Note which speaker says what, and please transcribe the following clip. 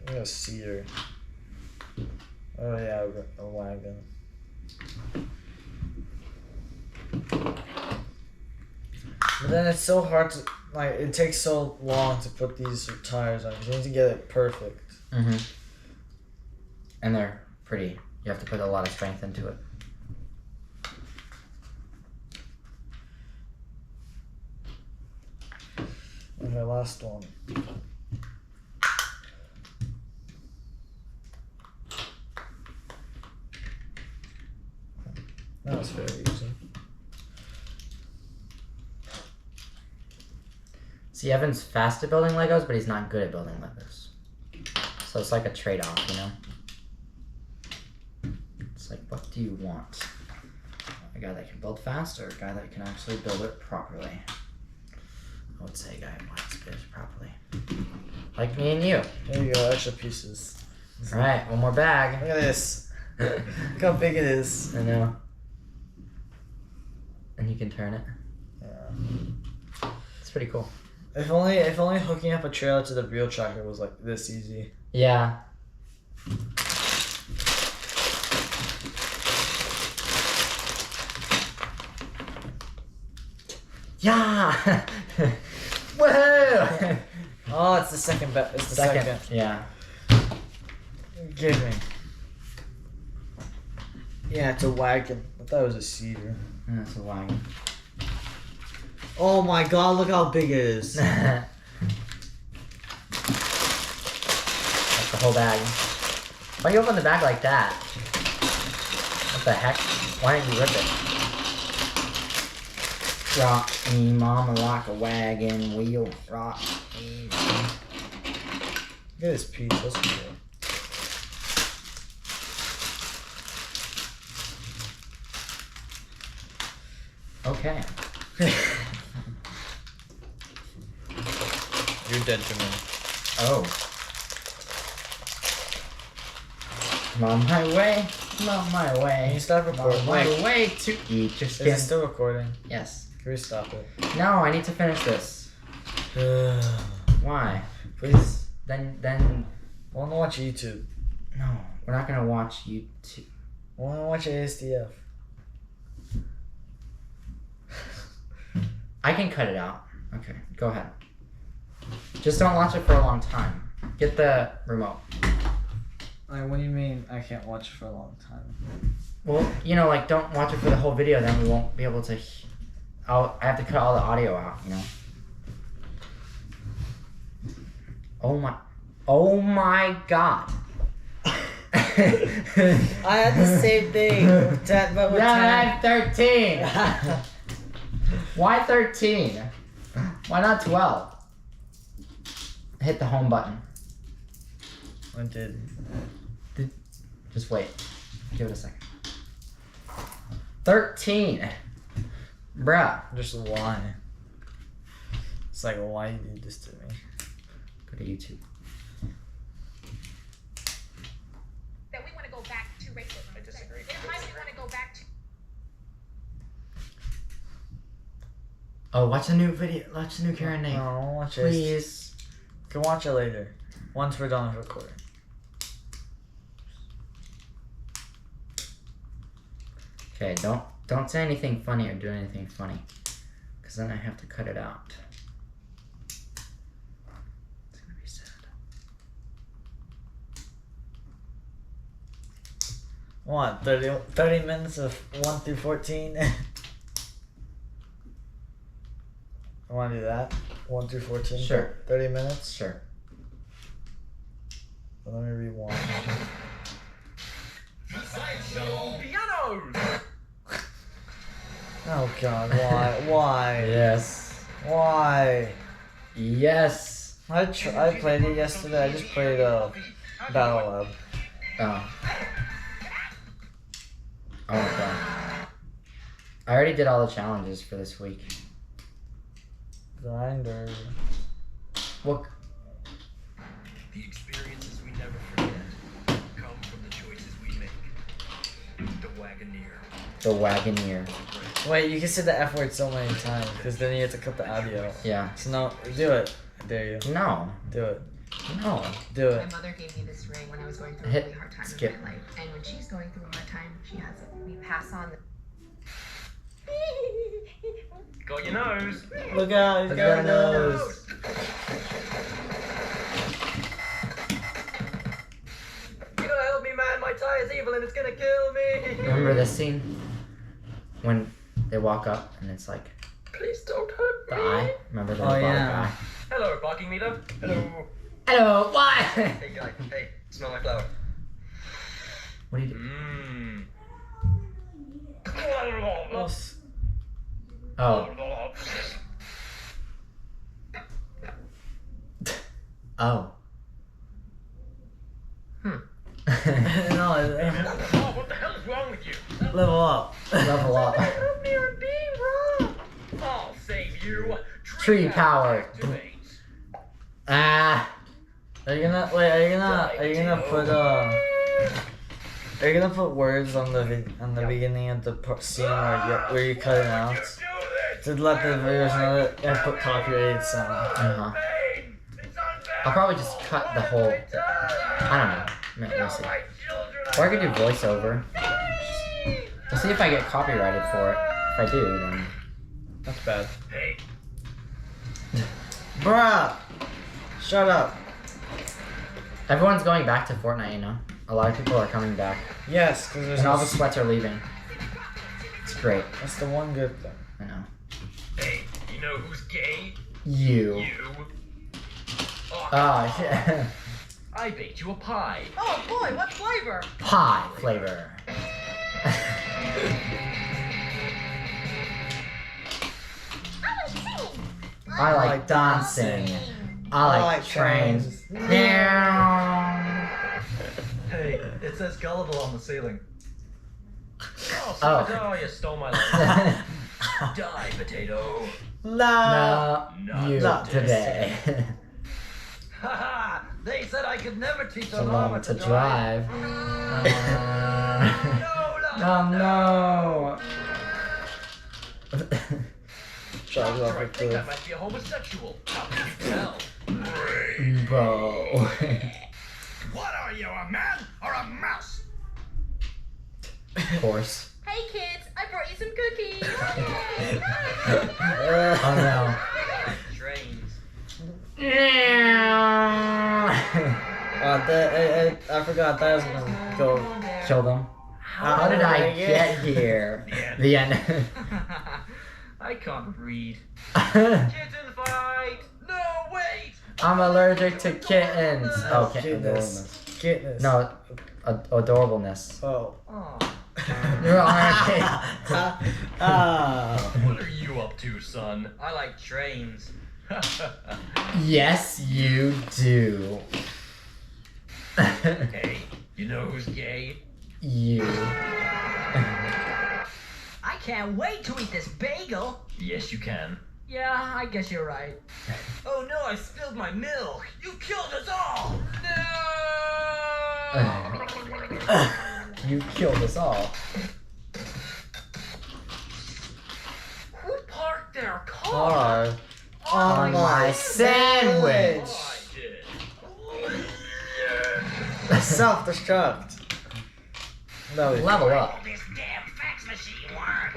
Speaker 1: I'm a cedar. Oh yeah, a wagon. But then it's so hard to, like, it takes so long to put these tires on. You need to get it perfect.
Speaker 2: Mm-hmm. And they're pretty. You have to put a lot of strength into it.
Speaker 1: Okay, last one. That was very easy.
Speaker 2: See, Evan's fast at building Legos, but he's not good at building Legos. So it's like a trade-off, you know? It's like, what do you want? A guy that can build fast or a guy that can actually build it properly? I would say a guy who wants to build it properly. Like me and you.
Speaker 1: There you go, extra pieces.
Speaker 2: Alright, one more bag.
Speaker 1: Look at this. Look how big it is.
Speaker 2: I know. And you can turn it.
Speaker 1: Yeah.
Speaker 2: It's pretty cool.
Speaker 1: If only hooking up a trailer to the real tractor was like this easy.
Speaker 2: Yeah. Yeah! Woohoo!
Speaker 1: Oh, it's the second bet. It's the second.
Speaker 2: Yeah.
Speaker 1: Give me. Yeah, it's a wagon. I thought it was a cedar.
Speaker 2: That's a wagon.
Speaker 1: Oh my god, look how big it is.
Speaker 2: That's the whole bag. Why do you open the bag like that? What the heck? Why didn't you rip it? Rock me, mama, like a wagon wheel. Rock me.
Speaker 1: Look at this piece. That's cool.
Speaker 2: Okay.
Speaker 1: You're dead to me.
Speaker 2: Oh. I'm on my way. I'm on my way.
Speaker 1: Can you stop
Speaker 2: I'm
Speaker 1: recording?
Speaker 2: on my way to eat. Just
Speaker 1: Is it
Speaker 2: kidding.
Speaker 1: still recording?
Speaker 2: Yes.
Speaker 1: Can we stop it?
Speaker 2: No, I need to finish this. Why?
Speaker 1: Please.
Speaker 2: Then.
Speaker 1: I want to watch YouTube.
Speaker 2: No, we're not gonna watch YouTube.
Speaker 1: I want to watch ASDF.
Speaker 2: I can cut it out. Okay, go ahead. Just don't watch it for a long time. Get the remote.
Speaker 1: Like, what do you mean I can't watch it for a long time?
Speaker 2: Well, you know, like, don't watch it for the whole video, then we won't be able to... I have to cut all the audio out, you know? Oh my god.
Speaker 1: I had the same thing. But with
Speaker 2: Yeah, I have 13. Why 13? Why not 12? Hit the home button.
Speaker 1: I did.
Speaker 2: Just wait. Give it a second. 13. Bruh.
Speaker 1: Just why? It's like, why you did this to me?
Speaker 2: Go to YouTube.
Speaker 3: That we want to go back to racism. I disagree. Why we want to go back to...
Speaker 2: Oh, watch the new video. Watch the new Karen name.
Speaker 1: No, I won't watch it.
Speaker 2: Please.
Speaker 1: You can watch it later. Once we're done with recording.
Speaker 2: Okay, don't say anything funny or do anything funny, because then I have to cut it out. It's gonna be sad.
Speaker 1: What? 30 minutes of 1 through 14? I want to do that. 1 through 14?
Speaker 2: Sure.
Speaker 1: 30 minutes?
Speaker 2: Sure.
Speaker 1: Let me rewind. Oh god, why? Why?
Speaker 2: Yes.
Speaker 1: Why?
Speaker 2: Yes.
Speaker 1: I played it yesterday. I just played Battle Lab.
Speaker 2: Oh. Oh my god. I already did all the challenges for this week.
Speaker 1: Grinder.
Speaker 2: What?
Speaker 4: The experiences we never forget come from the choices we make. The Wagoneer.
Speaker 2: The Wagoneer.
Speaker 1: Wait, you can say the F word so many times because then you have to cut the audio.
Speaker 2: Yeah.
Speaker 1: So no, do it. I dare you.
Speaker 2: No.
Speaker 1: Do it.
Speaker 2: No.
Speaker 1: Do
Speaker 3: My
Speaker 1: it.
Speaker 3: mother gave me this ring when I was going through a
Speaker 2: Hit
Speaker 3: really hard time
Speaker 2: skip.
Speaker 3: in my life. And when she's going through a hard time, she has it. We pass on the...
Speaker 4: Got your nose.
Speaker 1: Look out, he's
Speaker 2: Look
Speaker 1: got a
Speaker 2: at
Speaker 1: nose.
Speaker 4: You gotta help me, man. My tie is evil and it's gonna kill me.
Speaker 2: Remember this scene? When they walk up and it's like
Speaker 4: Please don't hurt
Speaker 2: the
Speaker 4: me.
Speaker 2: eye? Remember the
Speaker 1: Oh,
Speaker 2: robotic
Speaker 1: yeah.
Speaker 2: eye?
Speaker 4: Hello, parking meter. Hello.
Speaker 2: Hello, why?
Speaker 4: Hey, guy. Hey, smell my flower.
Speaker 2: What do you do?
Speaker 4: Mmm.
Speaker 2: Oh. Oh.
Speaker 1: No,
Speaker 4: Oh, what the hell is wrong with you?
Speaker 1: level up.
Speaker 2: Level up.
Speaker 4: Help me, I'm being robbed. I'll save you.
Speaker 2: Tree power.
Speaker 4: Activate.
Speaker 2: Ah.
Speaker 1: Are you gonna put words on the beginning of the scene where you cut it out to let the viewers know that and put copyrighted sound?
Speaker 2: Uh-huh. I'll probably just cut the whole. I don't know. Let's see. Or I could do voiceover. We'll see if I get copyrighted for it. If I do, then.
Speaker 1: That's bad.
Speaker 4: Hey,
Speaker 1: Bruh! Shut up.
Speaker 2: Everyone's going back to Fortnite, you know? A lot of people are coming back.
Speaker 1: Yes, because there's
Speaker 2: And all the sweats are leaving. It's great.
Speaker 1: That's the one good thing.
Speaker 2: I know.
Speaker 4: hey, you know who's gay?
Speaker 2: You.
Speaker 4: You. Oh,
Speaker 2: Oh, yeah.
Speaker 4: I baked you a pie.
Speaker 3: Oh boy, what flavor?
Speaker 2: Pie flavor. I like dancing. I like trains.
Speaker 5: Hey, it says gullible on the ceiling.
Speaker 4: Oh,
Speaker 2: Oh.
Speaker 4: so you stole my line. Die, potato.
Speaker 1: No.
Speaker 2: No, you
Speaker 1: Not
Speaker 2: today.
Speaker 5: Haha! They said I could never teach a
Speaker 2: Alone
Speaker 5: llama
Speaker 2: to
Speaker 5: to drive.
Speaker 2: drive.
Speaker 5: No,
Speaker 2: Oh no.
Speaker 1: Drives off
Speaker 4: I
Speaker 1: a
Speaker 4: think I
Speaker 1: cliff.
Speaker 4: might be a homosexual. How can you tell?
Speaker 2: Bro.
Speaker 4: What are you, a man or a mouse?
Speaker 2: Of course.
Speaker 3: Hey kids, I brought you some cookies.
Speaker 2: Oh no.
Speaker 4: Trains.
Speaker 1: I forgot that was gonna go.
Speaker 2: Kill them. How did I get here? The end.
Speaker 4: I can't read.
Speaker 2: I'm
Speaker 4: Kitten fight! No, wait!
Speaker 2: allergic to kittens. Okay.
Speaker 1: Cuteness. Cuteness.
Speaker 2: No, adorableness.
Speaker 1: Oh.
Speaker 4: Oh.
Speaker 2: You're alright.
Speaker 1: Ah.
Speaker 4: What are you up to, son? I like trains.
Speaker 2: Yes, you do.
Speaker 4: Hey, you know who's gay?
Speaker 2: You.
Speaker 6: I can't wait to eat this bagel.
Speaker 4: Yes, you can.
Speaker 6: Yeah, I guess you're right.
Speaker 4: Oh no, I spilled my milk! You killed us all! No!
Speaker 2: You killed us all.
Speaker 4: Who parked their car?
Speaker 1: Car
Speaker 2: On my sandwich.
Speaker 4: Oh, I did.
Speaker 1: Self-destruct. No.
Speaker 2: Level up.
Speaker 6: This damn fax machine work.